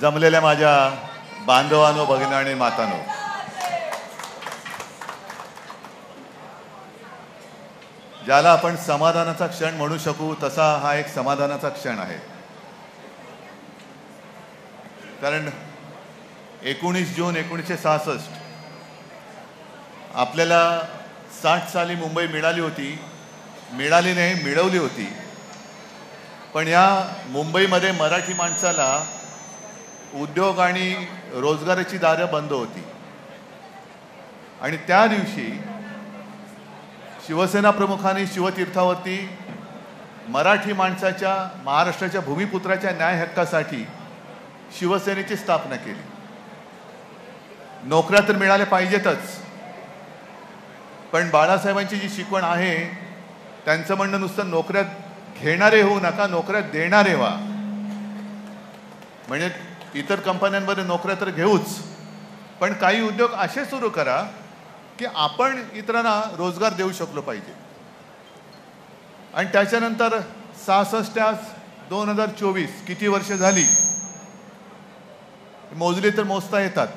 जमलेल्या माझ्या बांधवांनो, भगिनी आणि मातांनो, ज्याला आपण समाधानाचा क्षण म्हणू शकू तसा हा एक समाधानाचा क्षण आहे. कारण 19 जून 1966 आपल्याला 60 साली मुंबई मिळाली होती, मिळाली नाही मिळवली होती. पण या मुंबईमध्ये मराठी माणसाला उद्योग आणि रोजगाराची दारं बंद होती. आणि त्या दिवशी शिवसेना प्रमुखांनी शिवतीर्थावरती मराठी माणसाच्या, महाराष्ट्राच्या भूमिपुत्राच्या न्याय हक्कासाठी शिवसेनेची स्थापना केली. नोकऱ्या तर मिळाल्या पाहिजेतच, पण बाळासाहेबांची जी शिकवण आहे त्यांचं म्हणणं नुसतं नोकऱ्या घेणारे होऊ नका, नोकऱ्या देणारे व्हा. म्हणजे इतर कंपन्यांमध्ये नोकऱ्या तर घेऊच, पण काही उद्योग असे सुरू करा की आपण इतरांना रोजगार देऊ शकलो पाहिजे. आणि त्याच्यानंतर 66 आज 2024 किती वर्ष झाली मोजली तर मोजता येतात.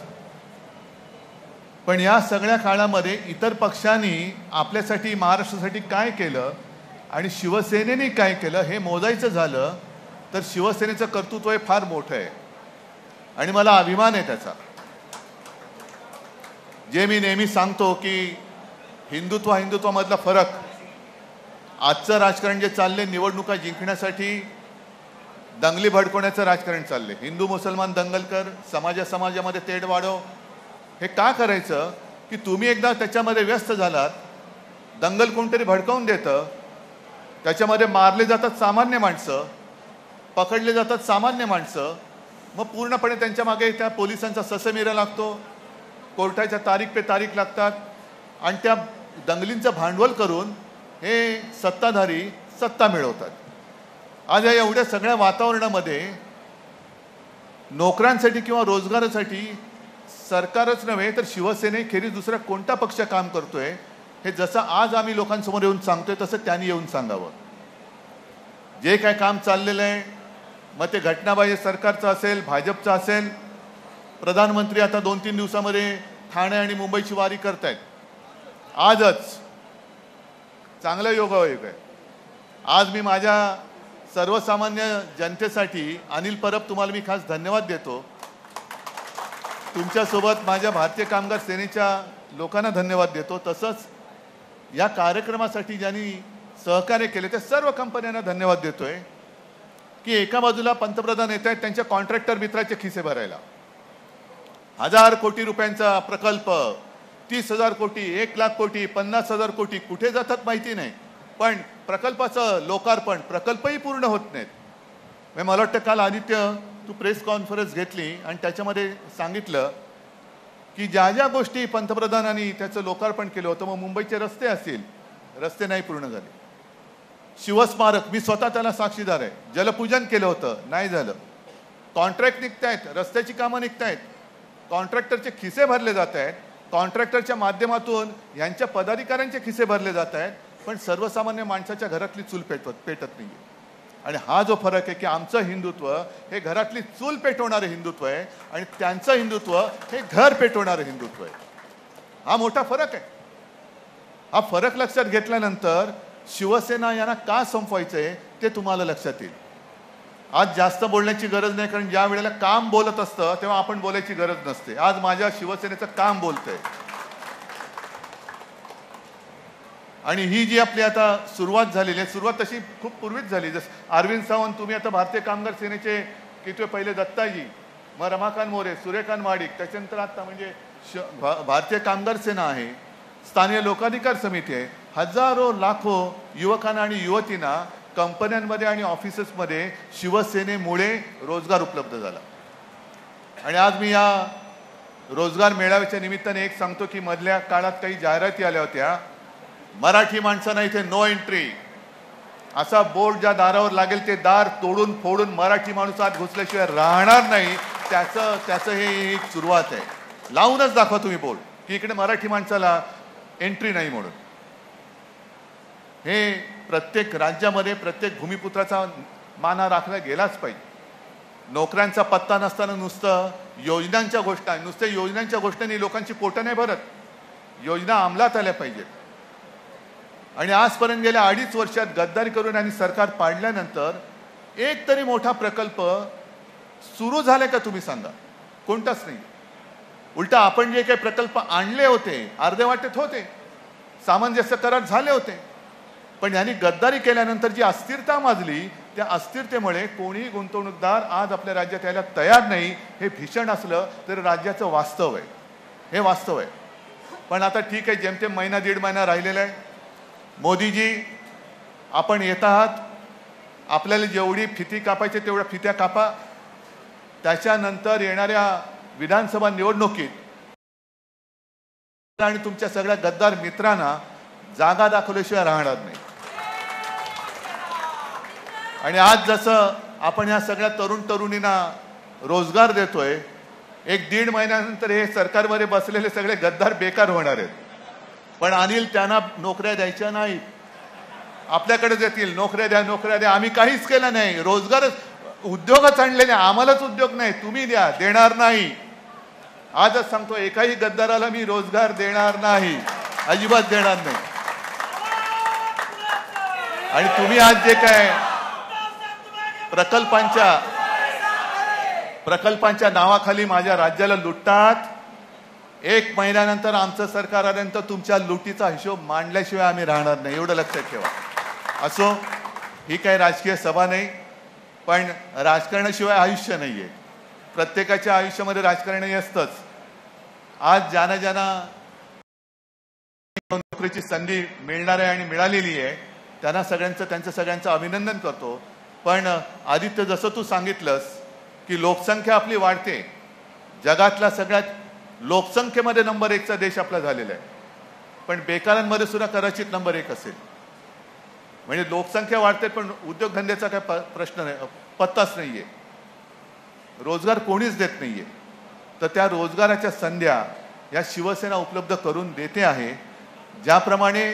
पण या सगळ्या काळामध्ये इतर पक्षांनी आपल्यासाठी, महाराष्ट्रासाठी काय केलं आणि शिवसेनेने काय केलं हे मोजायचं झालं तर शिवसेनेचं कर्तृत्व हे फार मोठं आहे आणि मला अभिमान आहे त्याचा. जे मी नेहमी सांगतो की हिंदुत्वामधला फरक, आजचं राजकारण जे चालले, निवडणुका जिंकण्यासाठी दंगली भडकवण्याचं राजकारण चालले, हिंदू मुसलमान दंगल कर, समाजामध्ये तेढ वाढव. हे का करायचं की तुम्ही एकदा त्याच्यामध्ये व्यस्त झालात, दंगल कोणतरी भडकावून देतं, त्याच्यामध्ये मारले जातात सामान्य माणसं, पकडले जातात सामान्य माणसं, मग पूर्णपणे त्यांच्या मागे त्या पोलिसांचा ससेमिरा लागतो, कोर्टाच्या तारीख पे तारीख लागतात आणि त्या दंगलींचं भांडवल करून हे सत्ताधारी सत्ता मिळवतात. आज या एवढ्या सगळ्या वातावरणामध्ये नोकऱ्यांसाठी किंवा रोजगारासाठी सरकारच नव्हे तर शिवसेनेखेरीज दुसरा कोणता पक्ष काम करतोय हे जसं आज आम्ही लोकांसमोर येऊन सांगतोय तसं त्यांनी येऊन सांगावं. जे काय काम चाललेलं आहे, मग ते घटनाबाह्य सरकारचं असेल, भाजपचं असेल. प्रधानमंत्री आता 2-3 दिवसामध्ये ठाणे आणि मुंबईची वारी करतायत. आजच चांगला योगायोग आहे. आज मी माझ्या सर्वसामान्य जनतेसाठी, अनिल परब तुम्हाला मी खास धन्यवाद देतो. तुमच्यासोबत माझ्या भारतीय कामगार सेनेच्या लोकांना धन्यवाद देतो. तसंच या कार्यक्रमासाठी ज्यांनी सहकार्य केले त्या सर्व कंपन्यांना धन्यवाद देतोय की एका बाजूला पंतप्रधान येत आहेत त्यांच्या कॉन्ट्रॅक्टर मित्राचे खिसे भरायला. 1000 कोटी रुपयांचा प्रकल्प, 30,000 कोटी, 1,00,000 कोटी, 50,000 कोटी कुठे जातात माहिती नाही, पण प्रकल्पाचं लोकार्पण, प्रकल्पही पूर्ण होत नाहीत. मला वाटतं काल आदित्य तू प्रेस कॉन्फरन्स घेतली आणि त्याच्यामध्ये सांगितलं की ज्या ज्या गोष्टी पंतप्रधानांनी त्याचं लोकार्पण केलं होतं, मग मुंबईचे रस्ते असतील, रस्ते नाही पूर्ण झाले. शिवस्मारक, मी स्वतः त्याला साक्षीदार आहे, जलपूजन केलं होतं, नाही झालं. कॉन्ट्रॅक्ट निघतायत, रस्त्याची कामं निघतायत, कॉन्ट्रॅक्टरचे खिसे भरले जात आहेत, कॉन्ट्रॅक्टरच्या माध्यमातून यांच्या पदाधिकाऱ्यांचे खिसे भरले जात आहेत, पण सर्वसामान्य माणसाच्या घरातली चूल पेटत नाही. आणि हा जो फरक आहे की आमचं हिंदुत्व हे घरातली चूल पेटवणारं हिंदुत्व आहे आणि त्यांचं हिंदुत्व हे घर पेटवणारं हिंदुत्व आहे. हा मोठा फरक आहे. हा फरक लक्षात घेतल्यानंतर शिवसेना यांना का संपवायचंय ते तुम्हाला लक्षात येईल. आज जास्त बोलण्याची गरज नाही, कारण ज्या वेळेला काम बोलत असतं तेव्हा आपण बोलायची गरज नसते. आज माझ्या शिवसेनेचं काम बोलतंय. आणि ही जी आपली आता सुरुवात झालेली आहे, सुरुवात तशी खूप पूर्वीच झाली. जसं अरविंद सावंत, तुम्ही आता भारतीय कामगार सेनेचे किती पहिले दत्ताजी, मग रमाकांत मोरे, सूर्यकांत महाडिक, त्याच्यानंतर आता म्हणजे भारतीय कामगार सेना आहे, स्थानिक लोकाधिकार समिती आहे. हजारो लाखो युवकांना आणि युवतींना कंपन्यांमध्ये आणि ऑफिसेसमध्ये शिवसेनेमुळे रोजगार उपलब्ध झाला. आणि आज मी या रोजगार मेळाव्याच्या निमित्ताने एक सांगतो की मधल्या काळात काही जाहिराती आल्या होत्या, मराठी माणसांना इथे नो एंट्री, असा बोर्ड ज्या दारावर लागेल ते दार तोडून फोडून मराठी माणूस आत घुसल्याशिवाय राहणार नाही, त्याचं हे एक सुरुवात आहे. लावूनच दाखवा तुम्ही बोर्ड की इकडे मराठी माणसाला एंट्री नाही म्हणून. हे प्रत्येक राज्यामध्ये प्रत्येक भूमिपुत्राचा मान हा राखला गेलाच पाहिजे. नोकऱ्यांचा पत्ता नसताना नुसतं योजनांच्या घोषणा, नुसत्या योजनांच्या घोषणांनी लोकांची पोटं नाही भरत. योजना अंमलात आल्या पाहिजेत. आणि आजपर्यंत गेल्या 2.5 वर्षात गद्दारी करून आणि सरकार पाडल्यानंतर एक तरी मोठा प्रकल्प सुरू झाले का तुम्ही सांगा? कोणताच नाही. उलटा आपण जे काही प्रकल्प आणले होते अर्धेवाटेत होते, सामंजस्य करार झाले होते, पण यांनी गद्दारी केल्यानंतर जी अस्थिरता माजली त्या अस्थिरतेमुळे कोणी गुंतवणूकदार आज आपल्या राज्यात यायला तयार नाही. हे भीषण असलं तर राज्याचं वास्तव आहे, हे वास्तव आहे. पण आता ठीक आहे, जेमतेम महिना 1.5 महिना राहिलेला आहे. मोदीजी आपण येत आहात, आपल्याला जेवढी फिती कापायची तेवढ्या फित्या कापा. त्याच्यानंतर येणाऱ्या विधानसभा निवडणुकीत आणि तुमच्या सगळ्या गद्दार मित्रांना जागा दाखवल्याशिवाय राहणार नाही. आणि आज जसं आपण या सगळ्या तरुण तरुणींना रोजगार देतोय, 1-1.5 महिन्यानंतर हे सरकारमध्ये बसलेले सगळे गद्दार बेकार होणार आहेत. पण अनिल त्यांना नोकऱ्या द्यायच्या नाहीत, आपल्याकडेच येतील. नोकऱ्या द्या, नोकऱ्या द्या. आम्ही काहीच केलं नाही, रोजगारच उद्योगच आणले नाही, आम्हालाच उद्योग नाही, तुम्ही द्या. देणार नाही. आजच सांगतो, एकाही गद्दाराला मी रोजगार देणार नाही, अजिबात देणार नाही. आणि तुम्ही आज जे काय प्रकल्पांच्या नावाखाली माझ्या राज्याला लुटतात, 1 महिन्यानंतर आमचं सरकार आल्यानंतर तुमच्या लुटीचा हिशोब मांडल्याशिवाय आम्ही राहणार नाही, एवढं लक्षात ठेवा. असो, ही काही राजकीय सभा नाही, पण राजकारणाशिवाय आयुष्य नाही आहे. प्रत्येकाच्या आयुष्यामध्ये राजकारणही असतंच. आज ज्यांना नोकरीची संधी मिळणार आहे आणि मिळालेली आहे त्यांना त्यांचं सगळ्यांचं अभिनंदन करतो. पण आदित्य, जसं तू सांगितलंस की लोकसंख्या आपली वाढते, जगातला सगळ्यात लोकसंख्येमध्ये नंबर 1चा देश आपला झालेला आहे, पण बेकारांमध्ये सुद्धा कदाचित नंबर 1 असेल. म्हणजे लोकसंख्या वाढते पण उद्योगधंद्याचा काय प्रश्न नाही, पत्ताच नाहीये, रोजगार कोणीच देत नाहीये. तर त्या रोजगाराच्या संध्या या शिवसेना उपलब्ध करून देते आहे. ज्याप्रमाणे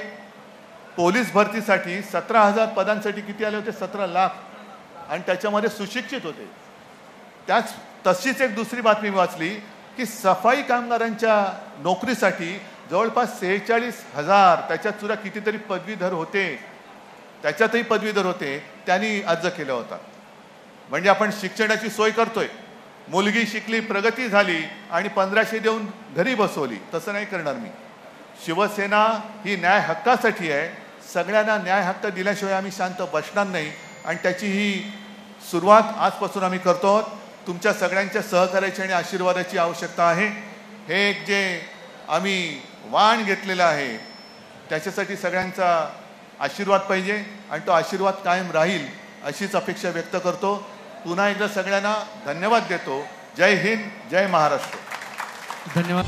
पोलीस भरतीसाठी 17,000 पदांसाठी किती आले होते? 17 लाख, आणि त्याच्यामध्ये सुशिक्षित होते. तशीच एक दुसरी बातमी वाचली की सफाई कामगारांच्या नोकरीसाठी जवळपास 46,000, त्याच्यात सुद्धा कितीतरी पदवीधर होते, त्याच्यातही पदवीधर होते, त्यांनी अर्ज केला होता. म्हणजे आपण शिक्षणाची सोय करतोय, मुलगी शिकली, प्रगती झाली आणि 1500 देऊन घरी बसवली. तसं नाही करणार मी. शिवसेना ही न्याय हक्कासाठी आहे. सगळ्यांना न्याय हक्क दिल्याशिवाय आम्ही शांत बसणार नाही, आणि त्याची ही सुरुवात आजपासून आम्ही करतो. तुमच्या सगळ्यांच्या सहकार्याची आणि आशीर्वादाची आवश्यकता आहे. हे एक जे आम्ही वाण घेतलेलं आहे त्याच्यासाठी सगळ्यांचा आशीर्वाद पाहिजे, आणि तो आशीर्वाद कायम राहील अशीच अपेक्षा व्यक्त करतो. पुन्हा एकदा सगळ्यांना धन्यवाद देतो. जय हिंद, जय महाराष्ट्र. धन्यवाद.